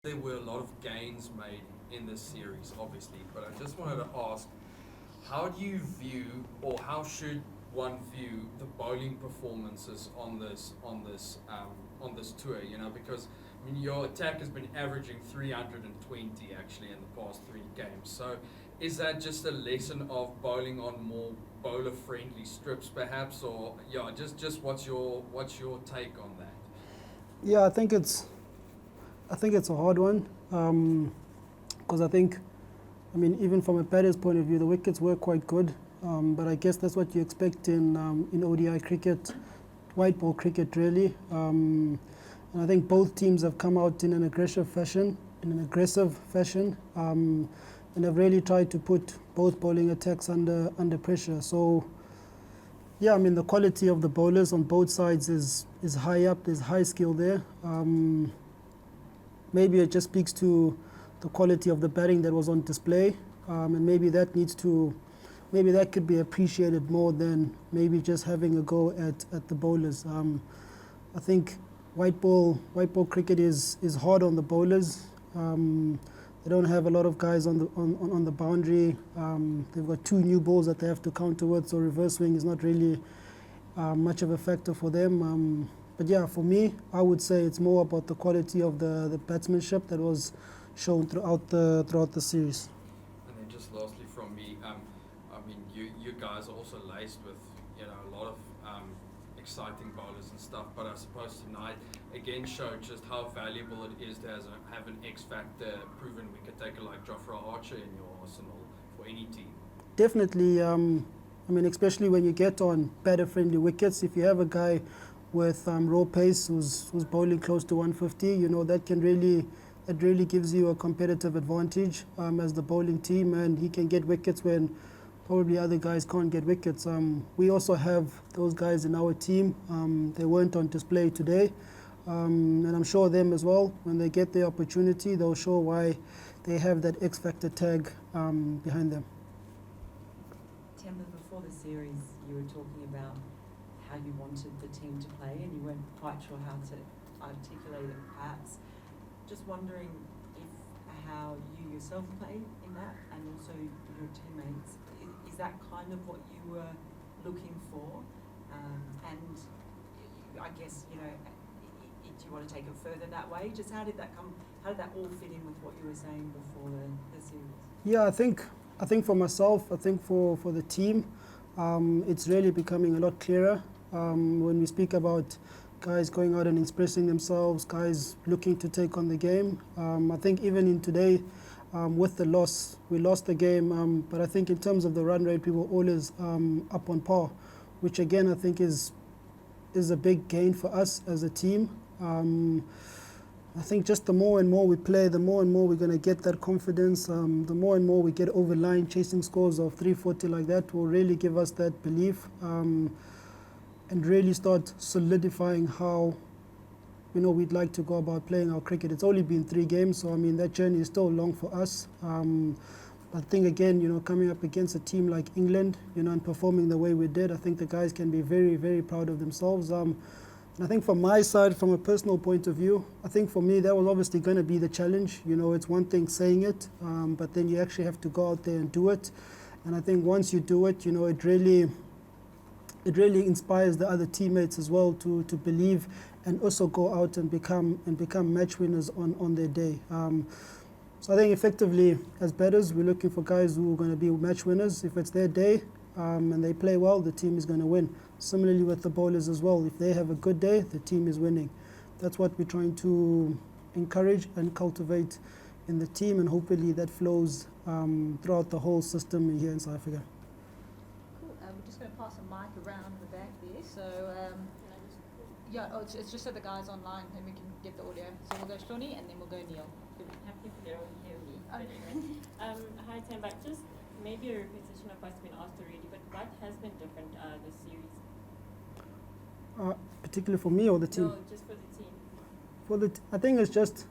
There were a lot of gains made in this series, obviously, but I just wanted to ask, how do you view, or how should one view the bowling performances on this tour? You know, because I mean, your attack has been averaging 320 actually in the past 3 games. So, is that just a lesson of bowling on more bowler-friendly strips, perhaps, or yeah, just what's your take on that? Yeah, I think it's a hard one because I mean, even from a batter's point of view, the wickets were quite good. But I guess that's what you expect in ODI cricket, white ball cricket, really. And I think both teams have come out in an aggressive fashion, and have really tried to put both bowling attacks under pressure. So, yeah, I mean, the quality of the bowlers on both sides is high up. There's high skill there. Maybe it just speaks to the quality of the batting that was on display, and maybe that could be appreciated more than maybe just having a go at the bowlers. I think white ball cricket is hard on the bowlers. They don't have a lot of guys on the boundary. They've got 2 new balls that they have to counter with, so reverse swing is not really much of a factor for them. But yeah, for me, I would say it's more about the quality of the batsmanship that was shown throughout the series. And then just lastly from me, I mean, you guys are also laced with, you know, a lot of exciting bowlers and stuff, but I suppose tonight again showed just how valuable it is to have an X factor proven wicket taker like Jofra Archer in your arsenal for any team. Definitely, I mean, especially when you get on batter-friendly wickets, if you have a guy with raw pace who's bowling close to 150, you know, that really gives you a competitive advantage as the bowling team, and he can get wickets when probably other guys can't get wickets. We also have those guys in our team. They weren't on display today, and I'm sure them as well, when they get the opportunity, they'll show why they have that X Factor tag behind them. Temba, before the series, you were talking about how you wanted the team to play and you weren't quite sure how to articulate it perhaps. Just wondering if how you yourself play in that and also your teammates, is that kind of what you were looking for? And I guess, you know, do you want to take it further that way? Just how did that all fit in with what you were saying before the series? Yeah, I think for myself, I think for the team, it's really becoming a lot clearer when we speak about guys going out and expressing themselves, guys looking to take on the game. I think even in today, with the loss, we lost the game, but I think in terms of the run rate, we were always up on par, which again I think is a big gain for us as a team. I think just the more and more we play, the more and more we're going to get that confidence. The more and more we get over line, chasing scores of 340 like that will really give us that belief and really start solidifying how, you know, we'd like to go about playing our cricket. It's only been 3 games, so I mean that journey is still long for us. I think again, you know, coming up against a team like England, you know, and performing the way we did, I think the guys can be very, very proud of themselves. And I think from my side, from a personal point of view, I think for me that was obviously going to be the challenge. You know, it's one thing saying it, but then you actually have to go out there and do it. And I think once you do it, you know, it really inspires the other teammates as well to believe and also go out and become match winners on their day. So I think effectively as batters, we're looking for guys who are going to be match winners. If it's their day and they play well, the team is going to win. Similarly with the bowlers as well. If they have a good day, the team is winning. That's what we're trying to encourage and cultivate in the team, and hopefully that flows throughout the whole system here in South Africa. Cool. We're just going to pass a mic around the back there. So, it's just so the guys online, and we can get the audio. So we'll go Shawnee, and then we'll go Neil. Happy if they don't hear me. Anyway. Hi Temba, just maybe a repetition of what's been asked already, but what has been different this series? Particularly for me or the team? No, just for the team. I think it's just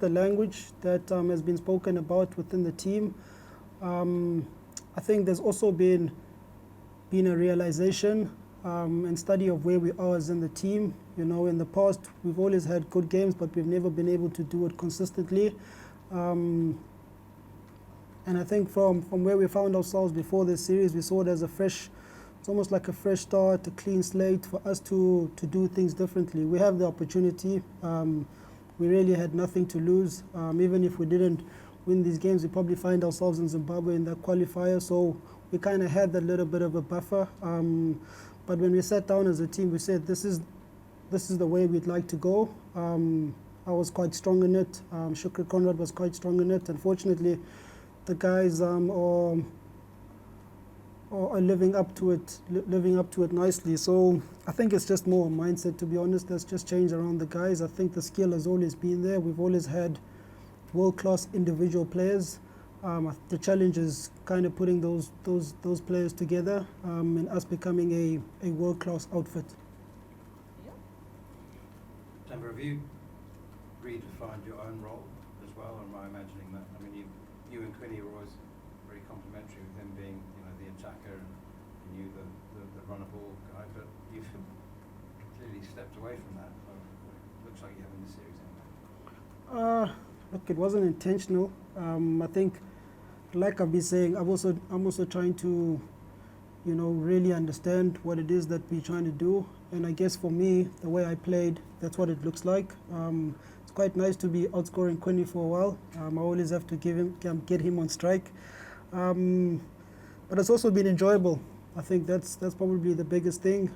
the language that has been spoken about within the team. I think there's also been a realization and study of where we are as in the team. You know, in the past, we've always had good games, but we've never been able to do it consistently. And I think from where we found ourselves before this series, we saw it as it's almost like a fresh start, a clean slate for us to do things differently. We have the opportunity. We really had nothing to lose. Even if we didn't win these games, we probably find ourselves in Zimbabwe in that qualifier. So we kind of had that little bit of a buffer. But when we sat down as a team, we said, this is the way we'd like to go. I was quite strong in it. Shukri Conrad was quite strong in it. Unfortunately, the guys are living up to it nicely. So I think it's just more mindset, to be honest. That's just changed around the guys. I think the skill has always been there. We've always had world-class individual players. The challenge is kind of putting those players together and us becoming a world-class outfit. Temba, have you redefined your own role as well? Or am I imagining that? I mean, you and Quinny were always very complimentary with him being, the attacker and you the runner ball guy, but you've clearly stepped away from that. Looks like you have in this series anyway. Look, it wasn't intentional. I think, like I've been saying, I'm also trying to, really understand what it is that we're trying to do. And I guess for me, the way I played, that's what it looks like. It's quite nice to be outscoring Quinny for a while. I always have to get him on strike. But it's also been enjoyable. I think that's probably the biggest thing.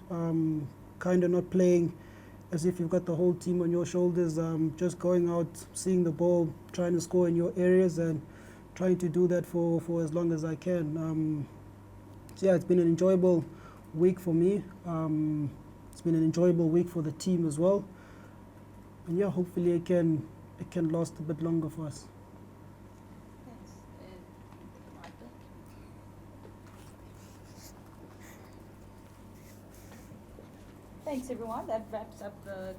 Kind of not playing as if you've got the whole team on your shoulders. Just going out, seeing the ball, trying to score in your areas, and trying to do that for as long as I can. So yeah, it's been an enjoyable week for me. It's been an enjoyable week for the team as well. And yeah, hopefully it can last a bit longer for us. Thanks. Michael. Thanks everyone. That wraps up the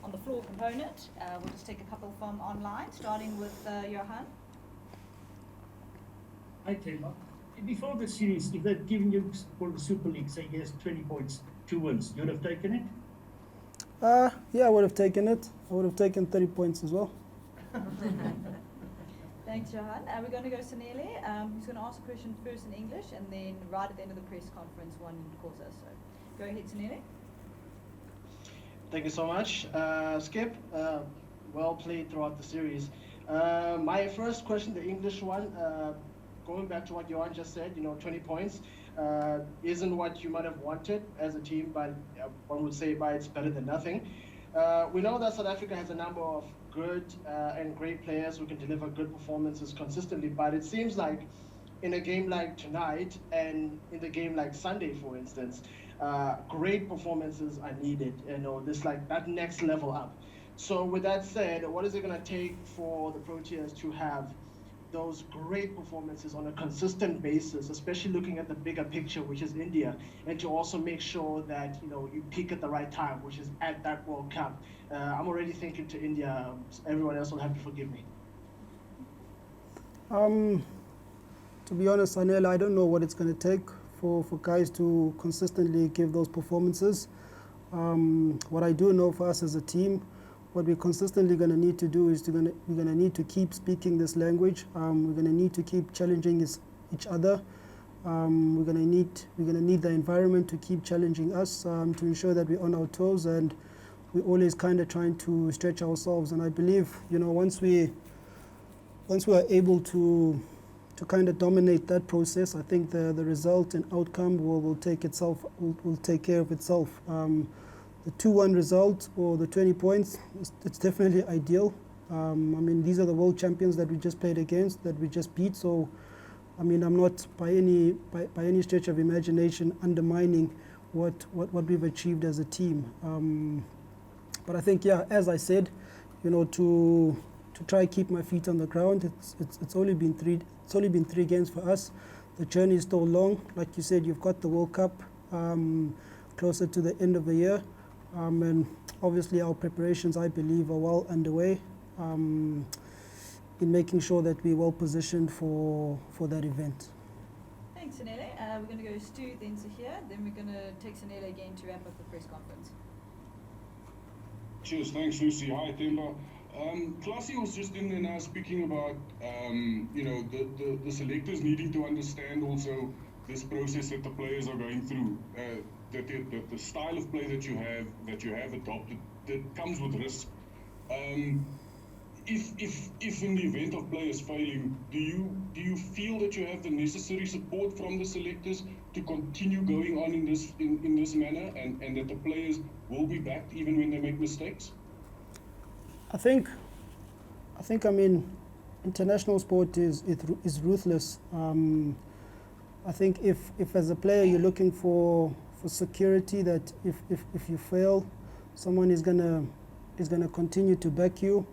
on the floor component. We'll just take a couple from online, starting with Johan. Hi, Temba. Before the series, if they'd given you for the Super League, say yes, 20 points, 2 wins, you'd have taken it? Yeah, I would have taken it. I would have taken 30 points as well. Thanks, Johan. We're going to go to Sanele, who's going to ask a question first in English, and then right at the end of the press conference, one Xhosa. So go ahead, Sanele. Thank you so much. Skip, well played throughout the series. My first question, the English one, going back to what Johan just said, 20 points isn't what you might have wanted as a team, but one would say it's better than nothing. We know that South Africa has a number of good and great players who can deliver good performances consistently, but it seems like in a game like tonight and in the game like Sunday, for instance, great performances are needed, this that next level up. So with that said, what is it going to take for the Proteas to have those great performances on a consistent basis, especially looking at the bigger picture, which is India, and to also make sure that you peak at the right time, which is at that World Cup? I'm already thinking to India. Everyone else will have to forgive me. To be honest, Anel, I don't know what it's going to take for guys to consistently give those performances. What I do know for us as a team, what we're consistently going to need to do is we're going to need to keep speaking this language. We're going to need to keep challenging each other. We're going to need the environment to keep challenging us to ensure that we're on our toes, and we're always kind of trying to stretch ourselves. And I believe, once we are able to kind of dominate that process, I think the result and outcome will take care of itself. The 2-1 result or the 20 points, it's definitely ideal. These are the world champions that we just played against, that we just beat. So, I'm not by any stretch of imagination undermining what we've achieved as a team. But I think, yeah, as I said, to try to keep my feet on the ground. It's only been three games for us. The journey is still long. Like you said, you've got the World Cup closer to the end of the year. And obviously our preparations, I believe, are well underway in making sure that we're well positioned for that event. Thanks, Thanks, Sanele. We're going to go Stu, then Sahir, then we're going to take Sanele again to wrap up the press conference. Cheers, thanks Lucy. Hi Temba. Classy was just in there now speaking about the selectors needing to understand also this process that the players are going through. That the style of play that you have adopted, that comes with risk. If in the event of players failing, do you feel that you have the necessary support from the selectors to continue going on in this manner, and that the players will be backed even when they make mistakes? I think I mean, international sport is ruthless. I think if as a player you're looking for security, that if you fail, someone is gonna continue to back you.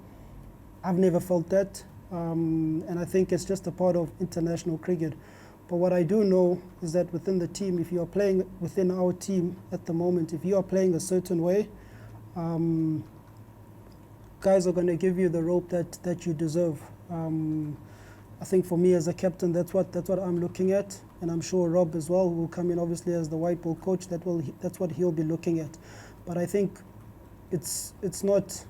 I've never felt that, and I think it's just a part of international cricket. But what I do know is that within the team, if you are playing within our team at the moment, if you are playing a certain way, guys are going to give you the rope that you deserve. I think for me as a captain, that's what I'm looking at, and I'm sure Rob as well, who will come in obviously as the white ball coach. That's what he'll be looking at. But I think it's not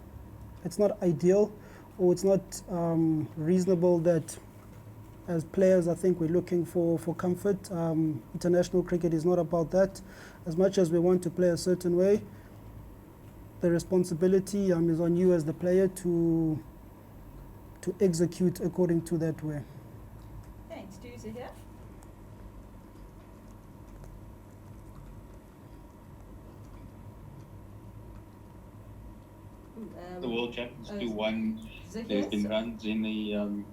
ideal, or it's not reasonable that as players, I think we're looking for comfort. International cricket is not about that. As much as we want to play a certain way, the responsibility is on you as the player to execute according to that way. Thanks. Do you see here? The World Champions do one. Zahir, There's been runs in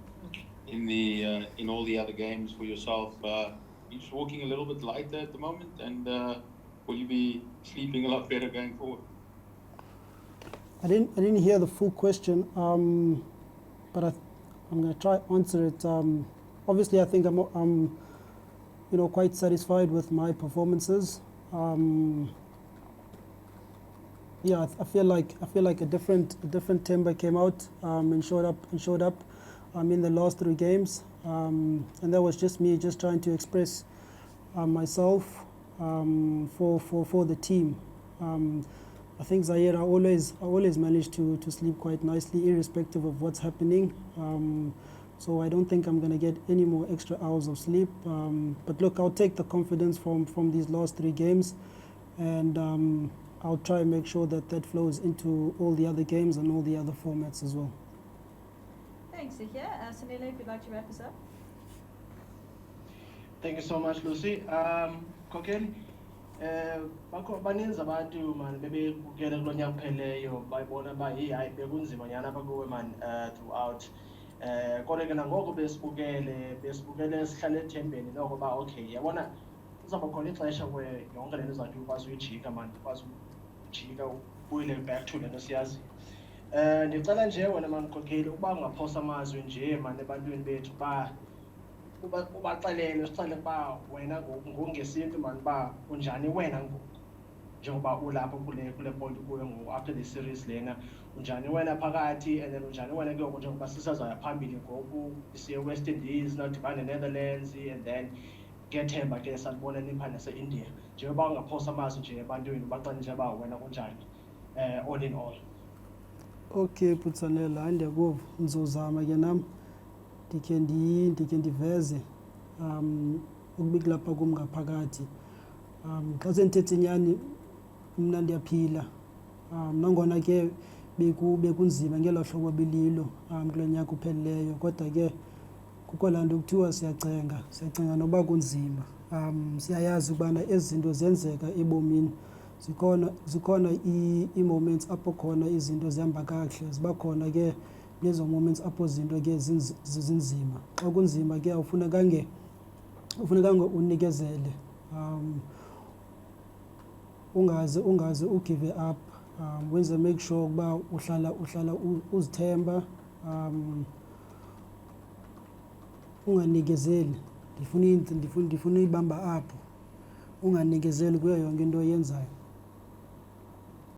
all the other games for yourself. You're just walking a little bit lighter at the moment, and will you be sleeping a lot better going forward? I didn't hear the full question, but I'm going to try answer it. Obviously, I think I'm quite satisfied with my performances. Yeah, I feel like a different Temba came out and showed up in the last 3 games, and that was just me trying to express myself for the team. I think Zaire, I always manage to sleep quite nicely, irrespective of what's happening. So I don't think I'm going to get any more extra hours of sleep. But look, I'll take the confidence from these last 3 games, and I'll try and make sure that flows into all the other games and all the other formats as well. Thanks, Sahir. Sanele, if you'd like to wrap us up. Thank you so much, Lucy. Kokeli, baninzi abantu man bebekukele kulo nyaka upheleyo bayibona uba hayi bekunzima nyhani apha kuwe man throughout. Kodwa ke nangoko besibukele sihlale ethembeni noko uba okay, yabona uzawuba khona ixesha where yonke le nto izawuthi ukwazi uyijika man, ukwazi ujika ubuyele back to le nto siyaziyo. Ndicela nje wena man Kokeli ukuba ungaphosa amazwi nje man ebantwini bethu ubaxelele sixele uba wena ngokungesintu man uba unjani wena ngoku njengoba ulapho kule point ukuyo ngoku after the series lena, unjani wena phakathi, and then unjani wena ke ngoku njengoba sisazaya phambili ngoku siye West Indies nodibane Netherlands, and then ngethemba ke salibona nipha nase-India. Njengoba ungaphosa amazwi nje ebantwini ubaxelele nje uba wena kunjani all in all. Okay, Putsalela, ndiyakuva, ndizozama ke nam ndikhe ndiveze ukubikulapha kum ngaphakathi. Xa sendithetha inyani, mna ndiyaphila, nangona ke bekunzima ngelo hlobo bililo kulo nyaka uphelileyo, kodwa ke kukho laa nto kuthiwa siyacenga noba kunzima. Siyayazi ukubana ezi zinto ziyenzeka ebomini. Zikhona ii-moments apho khona izinto zihamba kakuhle, ziba khona ke lezo moments apho zinto ke zinzima. Xa kunzima ke awufunekanga unikezele, ungaze ugive up, wenze make sure ukuba uhlala uzithemba, unganikezeli. Ndifuna uyibamba apho, unganikezeli kuyo yonke into oyenzayo.